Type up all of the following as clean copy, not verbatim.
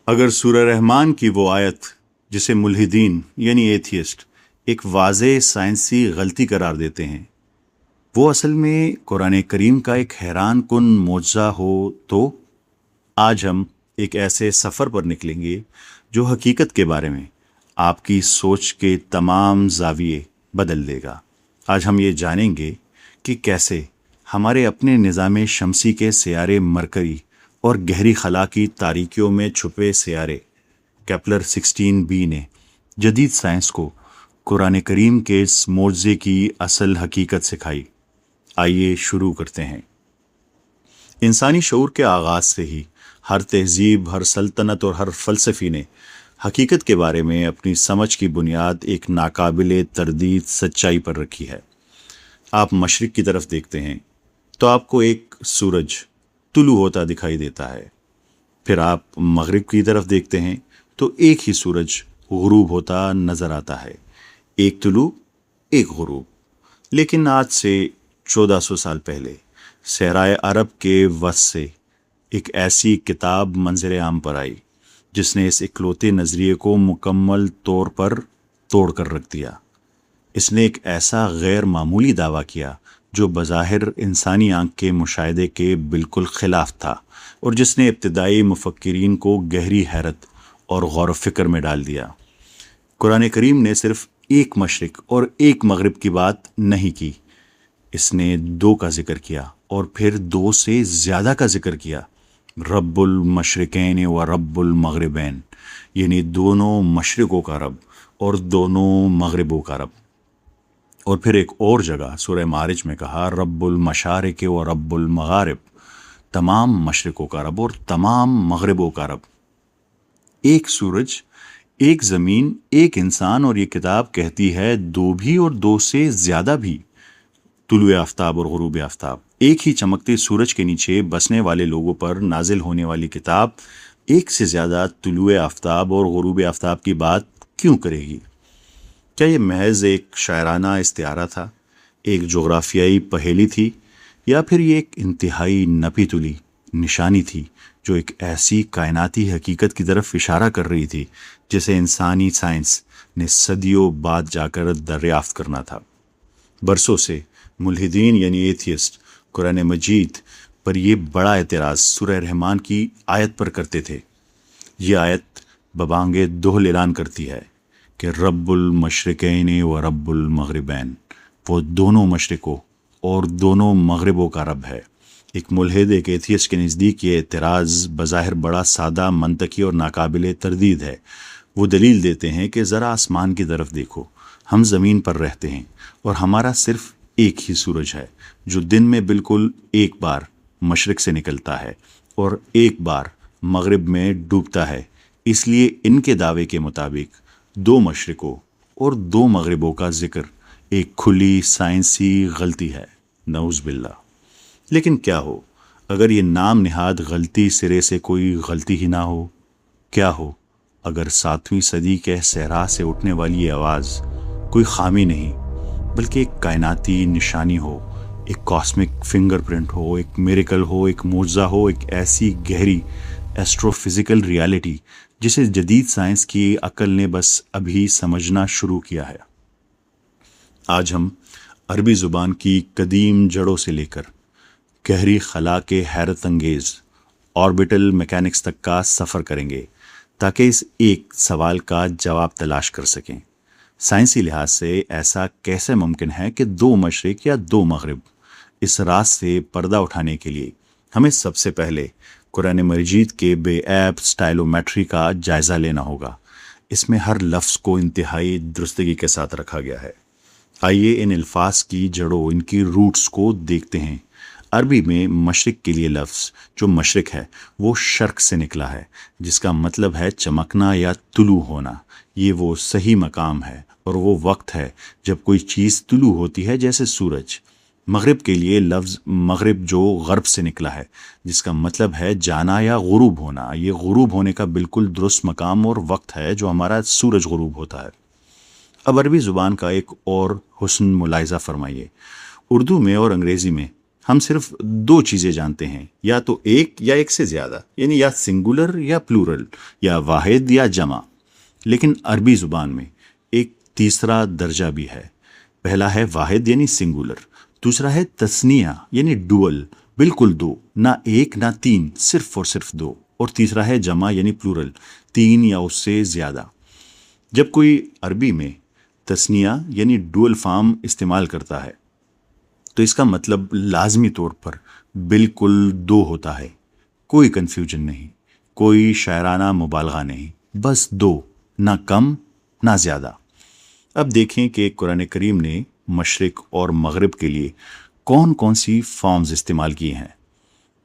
اگر سورہ رحمان کی وہ آیت جسے ملحدین یعنی ایتھیسٹ ایک واضح سائنسی غلطی قرار دیتے ہیں وہ اصل میں قرآن کریم کا ایک حیران کن معجزہ ہو تو آج ہم ایک ایسے سفر پر نکلیں گے جو حقیقت کے بارے میں آپ کی سوچ کے تمام زاویے بدل دے گا۔ آج ہم یہ جانیں گے کہ کیسے ہمارے اپنے نظام شمسی کے سیارے مرکری اور گہری خلا کی تاریکیوں میں چھپے سیارے کیپلر 16b نے جدید سائنس کو قرآن کریم کے اس معجزے کی اصل حقیقت سکھائی۔ آئیے شروع کرتے ہیں۔ انسانی شعور کے آغاز سے ہی ہر تہذیب، ہر سلطنت اور ہر فلسفی نے حقیقت کے بارے میں اپنی سمجھ کی بنیاد ایک ناقابل تردید سچائی پر رکھی ہے۔ آپ مشرق کی طرف دیکھتے ہیں تو آپ کو ایک سورج طلوع ہوتا دکھائی دیتا ہے، پھر آپ مغرب کی طرف دیکھتے ہیں تو ایک ہی سورج غروب ہوتا نظر آتا ہے، ایک طلوع ایک غروب۔ لیکن آج سے 1400 سال پہلے صحرائے عرب کے وسط سے ایک ایسی کتاب منظر عام پر آئی جس نے اس اکلوتے نظریے کو مکمل طور پر توڑ کر رکھ دیا۔ اس نے ایک ایسا غیر معمولی دعویٰ کیا جو بظاہر انسانی آنکھ کے مشاہدے کے بالکل خلاف تھا اور جس نے ابتدائی مفکرین کو گہری حیرت اور غور و فکر میں ڈال دیا۔ قرآن کریم نے صرف ایک مشرق اور ایک مغرب کی بات نہیں کی، اس نے دو کا ذکر کیا اور پھر دو سے زیادہ کا ذکر کیا۔ رب المشرقین و رب المغربین، یعنی دونوں مشرقوں کا رب اور دونوں مغربوں کا رب۔ اور پھر ایک اور جگہ سورہ معارج میں کہا رب المشارق و رب المغارب، تمام مشرقوں کا رب اور تمام مغربوں کا رب۔ ایک سورج، ایک زمین، ایک انسان، اور یہ کتاب کہتی ہے دو بھی اور دو سے زیادہ بھی، طلوع آفتاب اور غروب آفتاب۔ ایک ہی چمکتے سورج کے نیچے بسنے والے لوگوں پر نازل ہونے والی کتاب ایک سے زیادہ طلوع آفتاب اور غروب آفتاب کی بات کیوں کرے گی؟ کیا یہ محض ایک شاعرانہ استعارہ تھا، ایک جغرافیائی پہیلی تھی، یا پھر یہ ایک انتہائی نپی تلی نشانی تھی جو ایک ایسی کائناتی حقیقت کی طرف اشارہ کر رہی تھی جسے انسانی سائنس نے صدیوں بعد جا کر دریافت کرنا تھا؟ برسوں سے ملحدین یعنی ایتھیسٹ قرآن مجید پر یہ بڑا اعتراض سورہ رحمان کی آیت پر کرتے تھے۔ یہ آیت ببانگ دوہل اعلان کرتی ہے کہ رب المشرقین و رب المغربین، وہ دونوں مشرقوں اور دونوں مغربوں کا رب ہے۔ ایک ملحد، ایک ایتھیسٹ کے نزدیک یہ اعتراض بظاہر بڑا سادہ، منطقی اور ناقابل تردید ہے۔ وہ دلیل دیتے ہیں کہ ذرا آسمان کی طرف دیکھو، ہم زمین پر رہتے ہیں اور ہمارا صرف ایک ہی سورج ہے جو دن میں بالکل ایک بار مشرق سے نکلتا ہے اور ایک بار مغرب میں ڈوبتا ہے۔ اس لیے ان کے دعوے کے مطابق دو مشرقوں اور دو مغربوں کا ذکر ایک کھلی سائنسی غلطی ہے، نعوذ باللہ۔ لیکن کیا ہو اگر یہ نام نہاد غلطی سرے سے کوئی غلطی ہی نہ ہو؟ کیا ہو اگر 7ویں صدی کے صحرا سے اٹھنے والی یہ آواز کوئی خامی نہیں بلکہ ایک کائناتی نشانی ہو، ایک کاسمک فنگر پرنٹ ہو، ایک میریکل ہو، ایک معجزہ ہو، ایک ایسی گہری ایسٹرو فزیکل ریالٹی جسے جدید سائنس کی عقل نے بس ابھی سمجھنا شروع کیا ہے؟ آج ہم عربی زبان کی قدیم جڑوں سے لے کر گہری خلا کے حیرت انگیز آربیٹل میکینکس تک کا سفر کریں گے تاکہ اس ایک سوال کا جواب تلاش کر سکیں۔ سائنسی لحاظ سے ایسا کیسے ممکن ہے کہ دو مشرق یا دو مغرب؟ اس راز سے پردہ اٹھانے کے لیے ہمیں سب سے پہلے قرآن مجید کے بے عیب سٹائلومیٹری کا جائزہ لینا ہوگا۔ اس میں ہر لفظ کو انتہائی درستگی کے ساتھ رکھا گیا ہے۔ آئیے ان الفاظ کی جڑوں، ان کی روٹس کو دیکھتے ہیں۔ عربی میں مشرق کے لیے لفظ جو مشرق ہے وہ شرق سے نکلا ہے، جس کا مطلب ہے چمکنا یا طلوع ہونا۔ یہ وہ صحیح مقام ہے اور وہ وقت ہے جب کوئی چیز طلوع ہوتی ہے، جیسے سورج۔ مغرب کے لیے لفظ مغرب جو غرب سے نکلا ہے، جس کا مطلب ہے جانا یا غروب ہونا۔ یہ غروب ہونے کا بالکل درست مقام اور وقت ہے جو ہمارا سورج غروب ہوتا ہے۔ اب عربی زبان کا ایک اور حسن ملاحظہ فرمائیے۔ اردو میں اور انگریزی میں ہم صرف دو چیزیں جانتے ہیں، یا تو ایک یا ایک سے زیادہ، یعنی یا سنگولر یا پلورل، یا واحد یا جمع۔ لیکن عربی زبان میں ایک تیسرا درجہ بھی ہے۔ پہلا ہے واحد یعنی سنگولر، دوسرا ہے تثنیہ یعنی ڈوئل، بالکل دو، نہ ایک نہ تین، صرف اور صرف دو، اور تیسرا ہے جمع یعنی پلورل، تین یا اس سے زیادہ۔ جب کوئی عربی میں تثنیہ یعنی ڈوئل فارم استعمال کرتا ہے تو اس کا مطلب لازمی طور پر بالکل دو ہوتا ہے، کوئی کنفیوژن نہیں، کوئی شاعرانہ مبالغہ نہیں، بس دو، نہ کم نہ زیادہ۔ اب دیکھیں کہ قرآن کریم نے مشرق اور مغرب کے لیے کون کون سی فارمز استعمال کی ہیں۔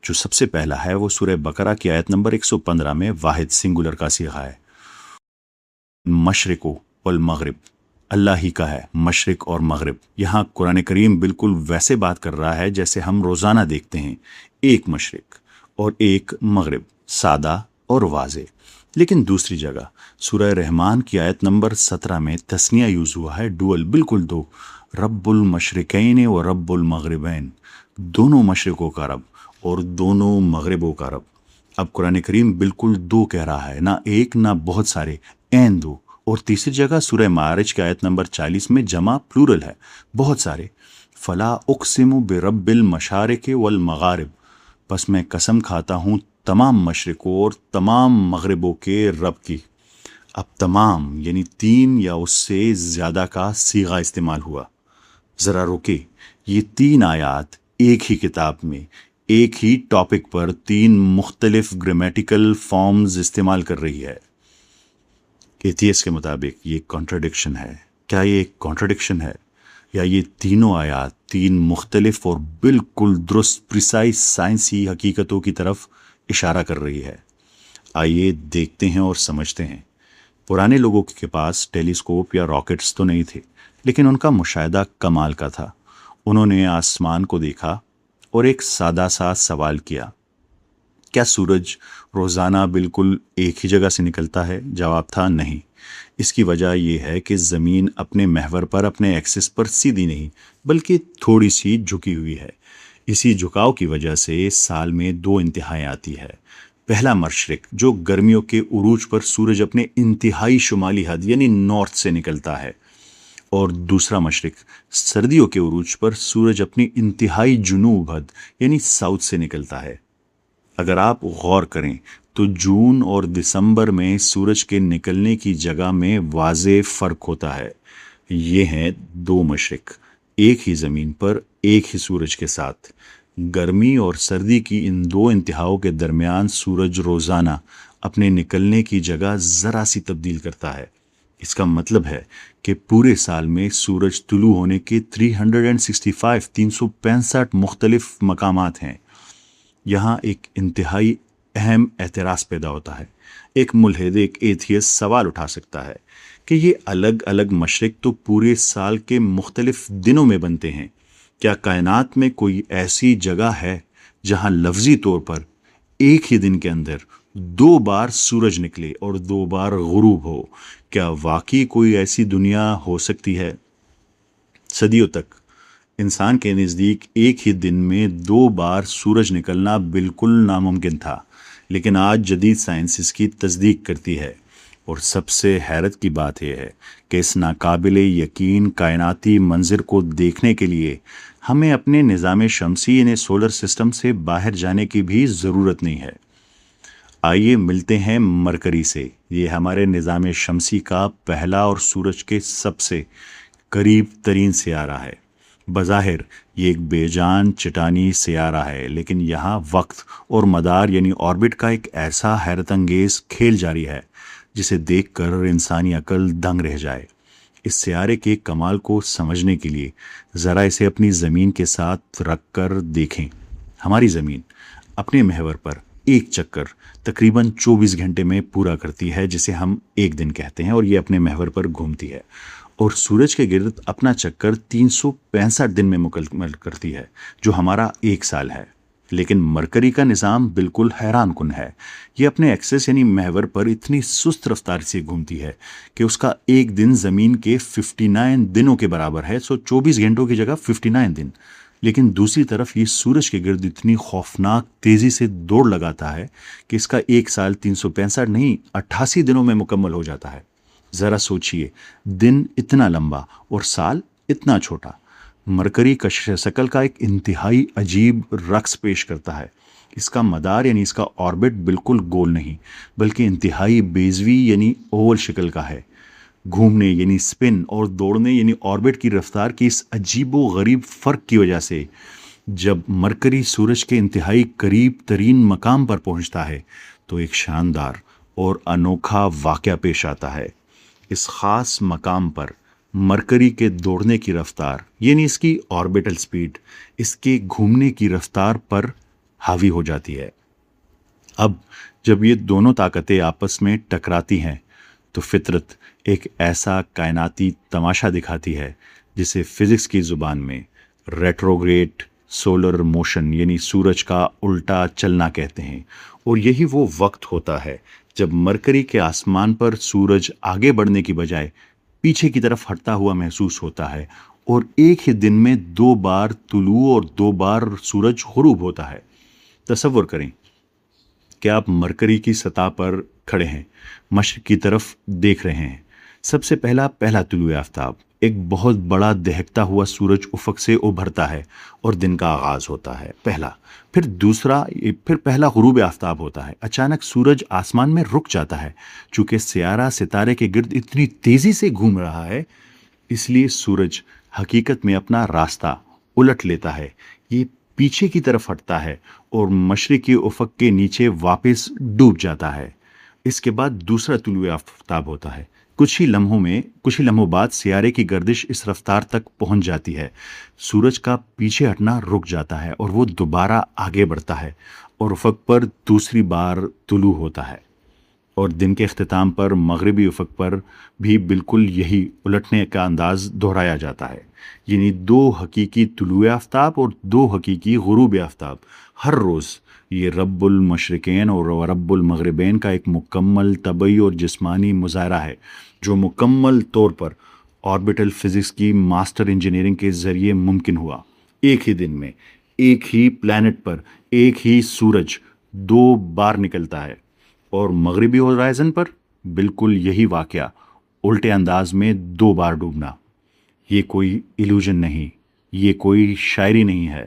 جو سب سے پہلا ہے وہ سورہ بقرہ کی آیت نمبر 115 میں واحد سنگولر کا صیغہ ہے، مشرق والمغرب، اللہ ہی کا ہے مشرق اور مغرب۔ یہاں قرآن کریم بالکل ویسے بات کر رہا ہے جیسے ہم روزانہ دیکھتے ہیں، ایک مشرق اور ایک مغرب، سادہ اور واضح۔ لیکن دوسری جگہ سورہ رحمان کی آیت نمبر 17 میں تثنیہ یوز ہوا ہے، ڈوئل، بالکل دو، رب المشرقین و رب المغربین، دونوں مشرقوں کا رب اور دونوں مغربوں کا رب۔ اب قرآن کریم بالکل دو کہہ رہا ہے، نہ ایک نہ بہت سارے، این دو۔ اور تیسری جگہ سورہ معارج کی آیت نمبر 40 میں جمع پلورل ہے، بہت سارے، فلا اقسم برب المشارق والمغارب، پس میں قسم کھاتا ہوں تمام مشرقوں اور تمام مغربوں کے رب کی۔ اب تمام یعنی تین یا اس سے زیادہ کا صیغہ استعمال ہوا۔ ذرا رکے، یہ تین آیات ایک ہی کتاب میں ایک ہی ٹاپک پر تین مختلف گرامیٹیکل فارمز استعمال کر رہی ہے۔ ایتھیس کے مطابق یہ کانٹرڈکشن ہے۔ کیا یہ ایک کانٹرڈکشن ہے، یا یہ تینوں آیات تین مختلف اور بالکل درست پریسائز سائنسی حقیقتوں کی طرف اشارہ کر رہی ہے؟ آئیے دیکھتے ہیں اور سمجھتے ہیں۔ پرانے لوگوں کے پاس ٹیلیسکوپ یا راکٹس تو نہیں تھے، لیکن ان کا مشاہدہ کمال کا تھا۔ انہوں نے آسمان کو دیکھا اور ایک سادہ سا سوال کیا، کیا سورج روزانہ بالکل ایک ہی جگہ سے نکلتا ہے؟ جواب تھا نہیں۔ اس کی وجہ یہ ہے کہ زمین اپنے محور پر، اپنے ایکسس پر سیدھی نہیں بلکہ تھوڑی سی جھکی ہوئی ہے۔ اسی جھکاؤ کی وجہ سے سال میں دو انتہائیں آتی ہے۔ پہلا مشرق جو گرمیوں کے عروج پر سورج اپنے انتہائی شمالی حد یعنی نارتھ سے نکلتا ہے، اور دوسرا مشرق سردیوں کے عروج پر سورج اپنی انتہائی جنوب حد یعنی ساؤتھ سے نکلتا ہے۔ اگر آپ غور کریں تو جون اور دسمبر میں سورج کے نکلنے کی جگہ میں واضح فرق ہوتا ہے۔ یہ ہیں دو مشرق، ایک ہی زمین پر ایک ہی سورج کے ساتھ۔ گرمی اور سردی کی ان دو انتہاؤں کے درمیان سورج روزانہ اپنے نکلنے کی جگہ ذرا سی تبدیل کرتا ہے۔ اس کا مطلب ہے کہ پورے سال میں سورج طلوع ہونے کے 365 مختلف مقامات ہیں۔ یہاں ایک انتہائی اہم اعتراض پیدا ہوتا ہے۔ ایک ملحد، ایک ایتھیس سوال اٹھا سکتا ہے کہ یہ الگ الگ مشرق تو پورے سال کے مختلف دنوں میں بنتے ہیں، کیا کائنات میں کوئی ایسی جگہ ہے جہاں لفظی طور پر ایک ہی دن کے اندر دو بار سورج نکلے اور دو بار غروب ہو؟ کیا واقعی کوئی ایسی دنیا ہو سکتی ہے؟ صدیوں تک انسان کے نزدیک ایک ہی دن میں دو بار سورج نکلنا بالکل ناممکن تھا، لیکن آج جدید سائنس اس کی تصدیق کرتی ہے۔ اور سب سے حیرت کی بات یہ ہے کہ اس ناقابل یقین کائناتی منظر کو دیکھنے کے لیے ہمیں اپنے نظام شمسی یعنی سولر سسٹم سے باہر جانے کی بھی ضرورت نہیں ہے۔ آئیے ملتے ہیں مرکری سے۔ یہ ہمارے نظام شمسی کا پہلا اور سورج کے سب سے قریب ترین سیارہ ہے۔ بظاہر یہ ایک بے جان چٹانی سیارہ ہے، لیکن یہاں وقت اور مدار یعنی آربٹ کا ایک ایسا حیرت انگیز کھیل جاری ہے جسے دیکھ کر انسانی عقل دنگ رہ جائے۔ اس سیارے کے کمال کو سمجھنے کے لیے ذرا اسے اپنی زمین کے ساتھ رکھ کر دیکھیں۔ ہماری زمین اپنے محور پر ایک چکر تقریباً 24 گھنٹے میں پورا کرتی ہے، جسے ہم ایک دن کہتے ہیں، اور یہ اپنے محور پر گھومتی ہے، اور سورج کے گرد اپنا چکر 365 دن میں مکمل کرتی ہے، جو ہمارا ایک سال ہے۔ لیکن مرکری کا نظام بالکل حیران کن ہے۔ یہ اپنے ایکسس یعنی محور پر اتنی سست رفتار سے گھومتی ہے کہ اس کا ایک دن زمین کے 59 دنوں کے برابر ہے۔ 24 گھنٹوں کی جگہ 59 دن۔ لیکن دوسری طرف یہ سورج کے گرد اتنی خوفناک تیزی سے دوڑ لگاتا ہے کہ اس کا 1 سال 365 نہیں 88 دنوں میں مکمل ہو جاتا ہے۔ ذرا سوچئے، دن اتنا لمبا اور سال اتنا چھوٹا۔ مرکری کشش ثقل کا ایک انتہائی عجیب رقص پیش کرتا ہے۔ اس کا مدار یعنی اس کا آربٹ بالکل گول نہیں، بلکہ انتہائی بیضوی یعنی اوول شکل کا ہے۔ گھومنے یعنی سپن اور دوڑنے یعنی آربٹ کی رفتار کی اس عجیب و غریب فرق کی وجہ سے جب مرکری سورج کے انتہائی قریب ترین مقام پر پہنچتا ہے تو ایک شاندار اور انوکھا واقعہ پیش آتا ہے۔ اس خاص مقام پر مرکری کے دوڑنے کی رفتار یعنی اس کی آربیٹل سپیڈ اس کے گھومنے کی رفتار پر حاوی ہو جاتی ہے۔ اب جب یہ دونوں طاقتیں آپس میں ٹکراتی ہیں تو فطرت ایک ایسا کائناتی تماشا دکھاتی ہے جسے فزکس کی زبان میں ریٹروگریڈ سولر موشن یعنی سورج کا الٹا چلنا کہتے ہیں۔ اور یہی وہ وقت ہوتا ہے جب مرکری کے آسمان پر سورج آگے بڑھنے کی بجائے پیچھے کی طرف ہٹتا ہوا محسوس ہوتا ہے، اور ایک ہی دن میں 2 بار طلوع اور 2 بار سورج غروب ہوتا ہے۔ تصور کریں کہ آپ مرکری کی سطح پر کھڑے ہیں، مشرق کی طرف دیکھ رہے ہیں۔ سب سے پہلا طلوع آفتاب، ایک بہت بڑا دہکتا ہوا سورج افق سے ابھرتا ہے اور دن کا آغاز ہوتا ہے، پہلا۔ پھر پہلا غروب آفتاب ہوتا ہے۔ اچانک سورج آسمان میں رک جاتا ہے۔ چونکہ سیارہ ستارے کے گرد اتنی تیزی سے گھوم رہا ہے، اس لیے سورج حقیقت میں اپنا راستہ الٹ لیتا ہے۔ یہ پیچھے کی طرف ہٹتا ہے اور مشرقی افق کے نیچے واپس ڈوب جاتا ہے۔ اس کے بعد دوسرا طلوع آفتاب ہوتا ہے۔ کچھ ہی لمحوں بعد سیارے کی گردش اس رفتار تک پہنچ جاتی ہے، سورج کا پیچھے ہٹنا رک جاتا ہے اور وہ دوبارہ آگے بڑھتا ہے اور افق پر دوسری بار طلوع ہوتا ہے۔ اور دن کے اختتام پر مغربی افق پر بھی بالکل یہی الٹنے کا انداز دہرایا جاتا ہے، یعنی 2 حقیقی طلوع آفتاب اور 2 حقیقی غروب آفتاب ہر روز۔ یہ رب المشرقین اور رب المغربین کا ایک مکمل طبعی اور جسمانی مظاہرہ ہے جو مکمل طور پر آربیٹل فزکس کی ماسٹر انجینئرنگ کے ذریعے ممکن ہوا۔ ایک ہی دن میں ایک ہی پلانٹ پر ایک ہی سورج 2 بار نکلتا ہے، اور مغربی ہورائزن پر بالکل یہی واقعہ الٹے انداز میں 2 بار ڈوبنا۔ یہ کوئی ایلوژن نہیں، یہ کوئی شاعری نہیں ہے،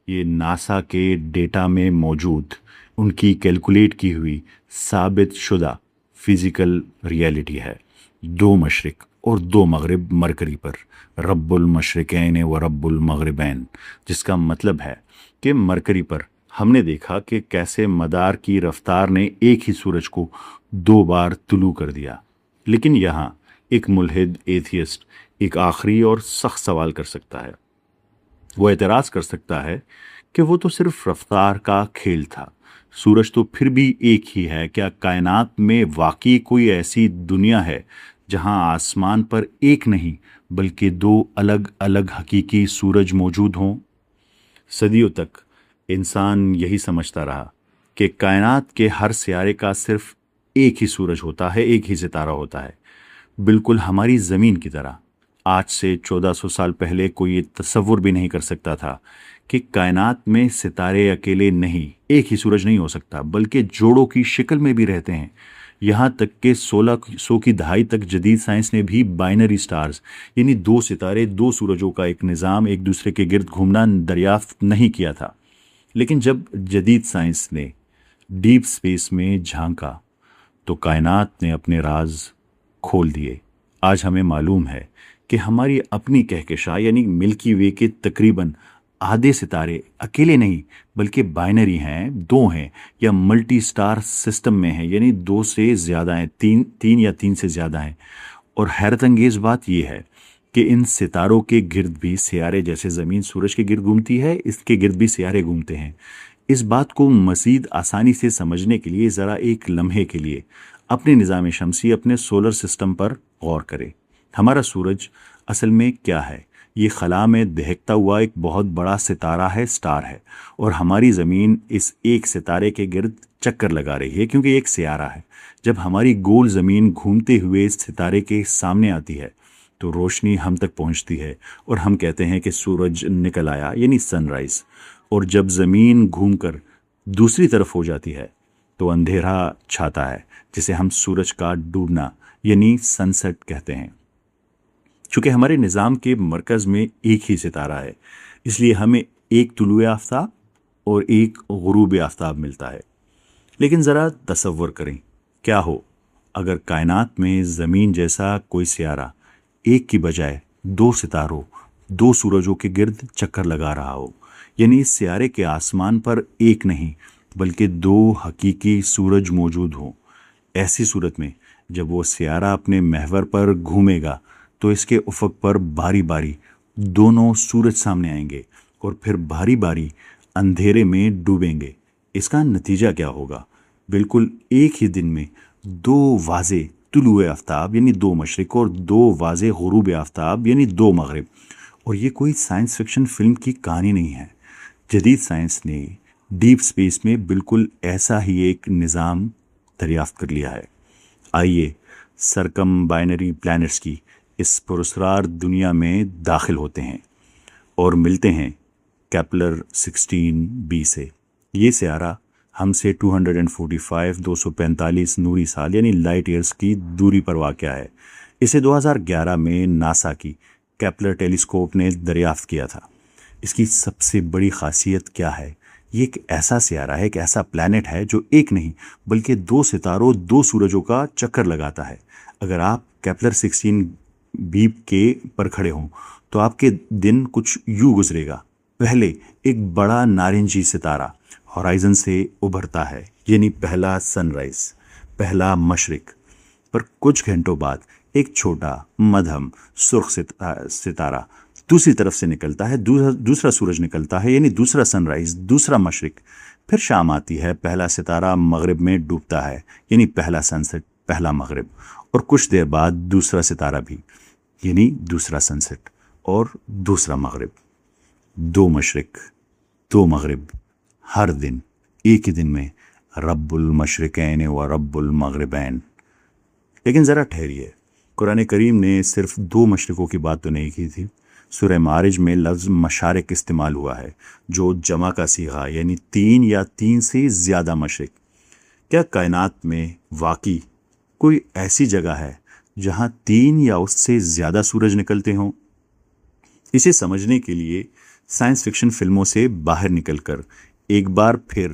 یہ ناسا کے ڈیٹا میں موجود ان کی کیلکولیٹ کی ہوئی ثابت شدہ فزیکل ریالٹی ہے۔ 2 مشرق اور 2 مغرب مرکری پر، رب المشرقین و رب المغربین، جس کا مطلب ہے کہ مرکری پر ہم نے دیکھا کہ کیسے مدار کی رفتار نے ایک ہی سورج کو 2 بار طلوع کر دیا۔ لیکن یہاں ایک ملحد ایتھیسٹ ایک آخری اور سخت سوال کر سکتا ہے۔ وہ اعتراض کر سکتا ہے کہ وہ تو صرف رفتار کا کھیل تھا، سورج تو پھر بھی ایک ہی ہے۔ کیا کائنات میں واقعی کوئی ایسی دنیا ہے جہاں آسمان پر ایک نہیں بلکہ 2 الگ الگ حقیقی سورج موجود ہوں؟ صدیوں تک انسان یہی سمجھتا رہا کہ کائنات کے ہر سیارے کا صرف ایک ہی سورج ہوتا ہے، ایک ہی ستارہ ہوتا ہے، بالکل ہماری زمین کی طرح۔ آج سے 1400 سال پہلے کوئی یہ تصور بھی نہیں کر سکتا تھا کہ کائنات میں ستارے اکیلے نہیں، ایک ہی سورج نہیں ہو سکتا، بلکہ جوڑوں کی شکل میں بھی رہتے ہیں۔ یہاں تک کہ 1600 کی دہائی تک جدید سائنس نے بھی بائنری سٹارز یعنی 2 ستارے 2 سورجوں کا ایک نظام ایک دوسرے کے گرد گھومنا دریافت نہیں کیا تھا۔ لیکن جب جدید سائنس نے ڈیپ سپیس میں جھانکا تو کائنات نے اپنے راز کھول دیے۔ آج ہمیں معلوم ہے کہ ہماری اپنی کہکشاں یعنی ملکی وے کے تقریباً آدھے ستارے اکیلے نہیں بلکہ بائنری ہیں، 2 ہیں، یا ملٹی سٹار سسٹم میں ہیں، یعنی 2 سے زیادہ ہیں، 3 یا 3 سے زیادہ ہیں۔ اور حیرت انگیز بات یہ ہے کہ ان ستاروں کے گرد بھی سیارے، جیسے زمین سورج کے گرد گھومتی ہے، اس کے گرد بھی سیارے گھومتے ہیں۔ اس بات کو مزید آسانی سے سمجھنے کے لیے ذرا ایک لمحے کے لیے اپنے نظام شمسی، اپنے سولر سسٹم پر غور کریں۔ ہمارا سورج اصل میں کیا ہے؟ یہ خلا میں دہکتا ہوا ایک بہت بڑا ستارہ ہے، سٹار ہے، اور ہماری زمین اس ایک ستارے کے گرد چکر لگا رہی ہے کیونکہ ایک سیارہ ہے۔ جب ہماری گول زمین گھومتے ہوئے اس ستارے کے سامنے آتی ہے تو روشنی ہم تک پہنچتی ہے اور ہم کہتے ہیں کہ سورج نکل آیا یعنی سن رائز، اور جب زمین گھوم کر دوسری طرف ہو جاتی ہے تو اندھیرا چھاتا ہے، جسے ہم سورج کا ڈوبنا یعنی سن سیٹ کہتے ہیں۔ چونکہ ہمارے نظام کے مرکز میں ایک ہی ستارہ ہے، اس لیے ہمیں ایک طلوع آفتاب اور ایک غروب آفتاب ملتا ہے۔ لیکن ذرا تصور کریں، کیا ہو اگر کائنات میں زمین جیسا کوئی سیارہ ایک کی بجائے دو ستاروں، دو سورجوں کے گرد چکر لگا رہا ہو، یعنی اس سیارے کے آسمان پر ایک نہیں بلکہ دو حقیقی سورج موجود ہوں۔ ایسی صورت میں جب وہ سیارہ اپنے محور پر گھومے گا تو اس کے افق پر باری باری دونوں سورج سامنے آئیں گے اور پھر باری باری اندھیرے میں ڈوبیں گے۔ اس کا نتیجہ کیا ہوگا؟ بالکل ایک ہی دن میں دو واضح طلوع آفتاب یعنی دو مشرق اور دو واضح غروب آفتاب یعنی دو مغرب۔ اور یہ کوئی سائنس فکشن فلم کی کہانی نہیں ہے، جدید سائنس نے ڈیپ سپیس میں بالکل ایسا ہی ایک نظام دریافت کر لیا ہے۔ آئیے سرکم بائنری پلانٹس کی اس پراسرار دنیا میں داخل ہوتے ہیں اور ملتے ہیں کیپلر 16b سے۔ یہ سیارہ ہم سے 245 نوری سال یعنی لائٹ ایئرز کی دوری پر واقع ہے۔ اسے 2011 میں ناسا کی کیپلر ٹیلیسکوپ نے دریافت کیا تھا۔ اس کی سب سے بڑی خاصیت کیا ہے؟ یہ ایک ایسا سیارہ ہے، ایک ایسا پلانٹ ہے جو ایک نہیں بلکہ دو ستاروں، دو سورجوں کا چکر لگاتا ہے۔ اگر آپ کیپلر 16b کے پر کھڑے ہوں تو آپ کے دن کچھ یوں گزرے گا۔ پہلے ایک بڑا نارنجی ستارہ ہورائزن سے ابھرتا ہے، یعنی پہلا سن رائز، پہلا مشرق۔ پر کچھ گھنٹوں بعد ایک چھوٹا مدھم سرخ ستارہ دوسری طرف سے نکلتا ہے، دوسرا سورج نکلتا ہے، یعنی دوسرا سن رائز، دوسرا مشرق۔ پھر شام آتی ہے، پہلا ستارہ مغرب میں ڈوبتا ہے، یعنی پہلا سن سیٹ، پہلا مغرب۔ اور کچھ دیر بعد دوسرا ستارہ بھی، یعنی دوسرا سن سیٹ اور دوسرا مغرب۔ دو مشرق، دو مغرب، ہر دن ایک ہی دن میں، رب المشرقین و رب المغربین۔ لیکن ذرا ٹھہریے، قرآن کریم نے صرف دو مشرقوں کی بات تو نہیں کی تھی۔ سورہ معارج میں لفظ مشارق استعمال ہوا ہے، جو جمع کا صیغہ یعنی تین یا تین سے زیادہ مشرق۔ کیا کائنات میں واقعی کوئی ایسی جگہ ہے جہاں تین یا اس سے زیادہ سورج نکلتے ہوں؟ اسے سمجھنے کے لیے سائنس فکشن فلموں سے باہر نکل کر ایک بار پھر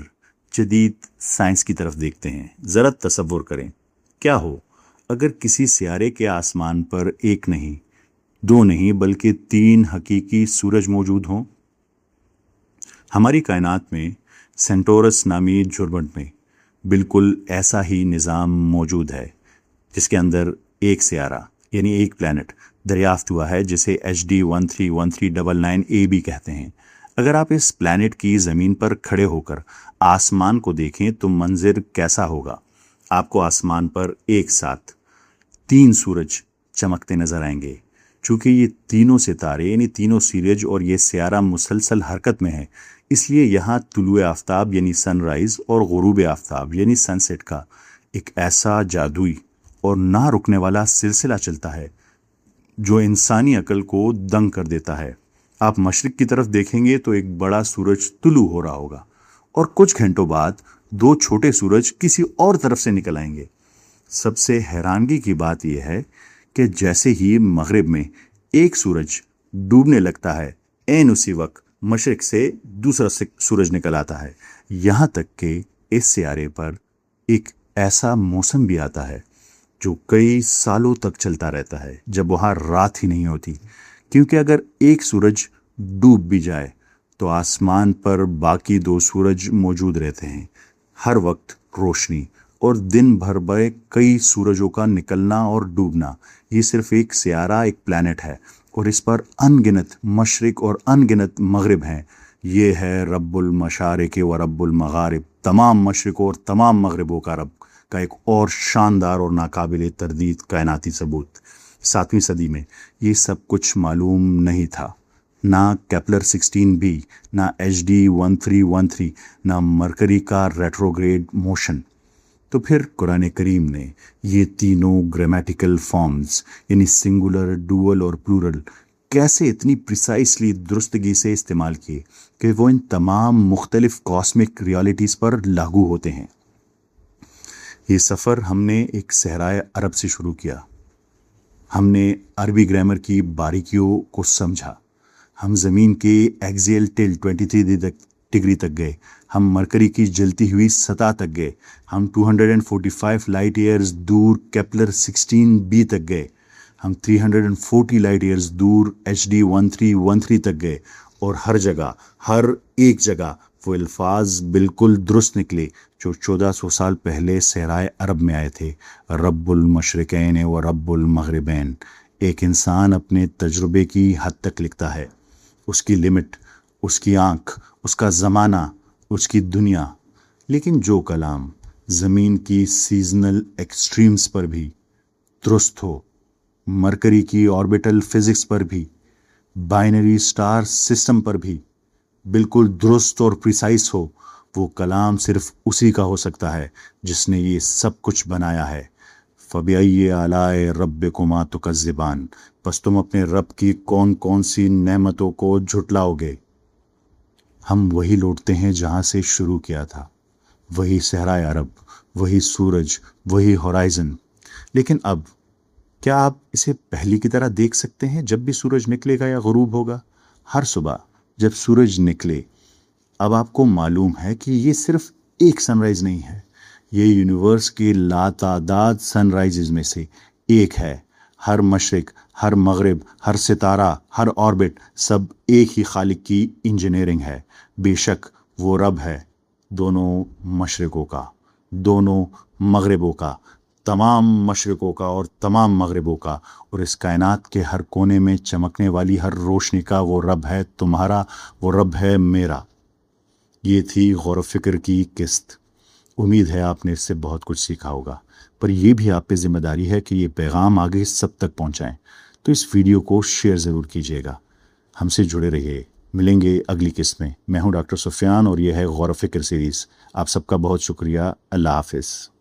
جدید سائنس کی طرف دیکھتے ہیں۔ ذرا تصور کریں، کیا ہو اگر کسی سیارے کے آسمان پر ایک نہیں، دو نہیں بلکہ تین حقیقی سورج موجود ہوں؟ ہماری کائنات میں سینٹورس نامی جھرمٹ میں بالکل ایسا ہی نظام موجود ہے، جس کے اندر ایک سیارہ یعنی ایک پلانٹ دریافت ہوا ہے، جسے HD 131399AB کہتے ہیں۔ اگر آپ اس پلانٹ کی زمین پر کھڑے ہو کر آسمان کو دیکھیں تو منظر کیسا ہوگا؟ آپ کو آسمان پر ایک ساتھ تین سورج چمکتے نظر آئیں گے۔ چونکہ یہ تینوں ستارے یعنی تینوں سورج اور یہ سیارہ مسلسل حرکت میں ہے، اس لیے یہاں طلوع آفتاب یعنی سن رائز اور غروب آفتاب یعنی سن سیٹ کا ایک ایسا جادوئی اور نہ رکنے والا سلسلہ چلتا ہے جو انسانی عقل کو دنگ کر دیتا ہے۔ آپ مشرق کی طرف دیکھیں گے تو ایک بڑا سورج طلوع ہو رہا ہوگا، اور کچھ گھنٹوں بعد دو چھوٹے سورج کسی اور طرف سے نکل آئیں گے۔ سب سے حیرانگی کی بات یہ ہے کہ جیسے ہی مغرب میں ایک سورج ڈوبنے لگتا ہے، عین اسی وقت مشرق سے دوسرا سورج نکل آتا ہے۔ یہاں تک کہ اس سیارے پر ایک ایسا موسم بھی آتا ہے جو کئی سالوں تک چلتا رہتا ہے، جب وہاں رات ہی نہیں ہوتی، کیونکہ اگر ایک سورج ڈوب بھی جائے تو آسمان پر باقی دو سورج موجود رہتے ہیں۔ ہر وقت روشنی اور دن بھر بڑے کئی سورجوں کا نکلنا اور ڈوبنا۔ یہ صرف ایک سیارہ، ایک پلانٹ ہے، اور اس پر ان گنت مشرق اور ان گنت مغرب ہیں۔ یہ ہے رب المشارق و رب المغارب، تمام مشرقوں اور تمام مغربوں کا رب کا ایک اور شاندار اور ناقابل تردید کائناتی ثبوت۔ 7ویں صدی میں یہ سب کچھ معلوم نہیں تھا، نہ کیپلر 16b، نہ HD 1313، نہ مرکری کا ریٹروگریڈ موشن۔ تو پھر قرآن کریم نے یہ تینوں گرامیٹیکل فارمز یعنی سنگولر، ڈوئل اور پلورل کیسے اتنی پریسائسلی درستگی سے استعمال کیے کہ وہ ان تمام مختلف کاسمک ریالٹیز پر لاگو ہوتے ہیں۔ یہ سفر ہم نے ایک صحرائے عرب سے شروع کیا۔ ہم نے عربی گرامر کی باریکیوں کو سمجھا۔ ہم زمین کے ایکزیل ٹل 23 ڈگری تک گئے۔ ہم مرکری کی جلتی ہوئی سطح تک گئے۔ ہم 245 لائٹ ایئرز دور کیپلر 16b تک گئے۔ ہم 340 لائٹ ایئرز دور HD 1313 تک گئے، اور ہر جگہ، ہر ایک جگہ وہ الفاظ بالکل درست نکلے جو 1400 سال پہلے صحرائے عرب میں آئے تھے۔ رب المشرقین و رب المغربین۔ ایک انسان اپنے تجربے کی حد تک لکھتا ہے، اس کی لمٹ، اس کی آنکھ، اس کا زمانہ، اس کی دنیا، لیکن جو کلام زمین کی سیزنل ایکسٹریمز پر بھی درست ہو، مرکری کی آربیٹل فزکس پر بھی، بائنری سٹار سسٹم پر بھی بالکل درست اور پریسائز ہو، وہ کلام صرف اسی کا ہو سکتا ہے جس نے یہ سب کچھ بنایا ہے۔ فَبِأَيِّ آلَاءِ رَبِّكُمَا تُكَذِّبَانِ۔ پس تم اپنے رب کی کون کون سی نعمتوں کو جھٹلاؤ گے؟ ہم وہی لوٹتے ہیں جہاں سے شروع کیا تھا، وہی صحرائے عرب، وہی سورج، وہی ہورائزن۔ لیکن اب کیا آپ اسے پہلی کی طرح دیکھ سکتے ہیں جب بھی سورج نکلے گا یا غروب ہوگا؟ ہر صبح جب سورج نکلے، اب آپ کو معلوم ہے کہ یہ صرف ایک سن رائز نہیں ہے، یہ یونیورس کے لاتعداد سن رائزز میں سے ایک ہے۔ ہر مشرق، ہر مغرب، ہر ستارہ، ہر آربٹ، سب ایک ہی خالق کی انجینئرنگ ہے۔ بے شک وہ رب ہے دونوں مشرقوں کا، دونوں مغربوں کا، تمام مشرقوں کا اور تمام مغربوں کا، اور اس کائنات کے ہر کونے میں چمکنے والی ہر روشنی کا وہ رب ہے تمہارا، وہ رب ہے میرا۔ یہ تھی غور و فکر کی قسط۔ امید ہے آپ نے اس سے بہت کچھ سیکھا ہوگا، پر یہ بھی آپ پہ ذمہ داری ہے کہ یہ پیغام آگے سب تک پہنچائیں۔ تو اس ویڈیو کو شیئر ضرور کیجیے گا۔ ہم سے جڑے رہیے، ملیں گے اگلی قسط میں۔ میں ہوں ڈاکٹر سفیان اور یہ ہے غور و فکر سیریز۔ آپ سب کا بہت شکریہ۔ اللہ حافظ۔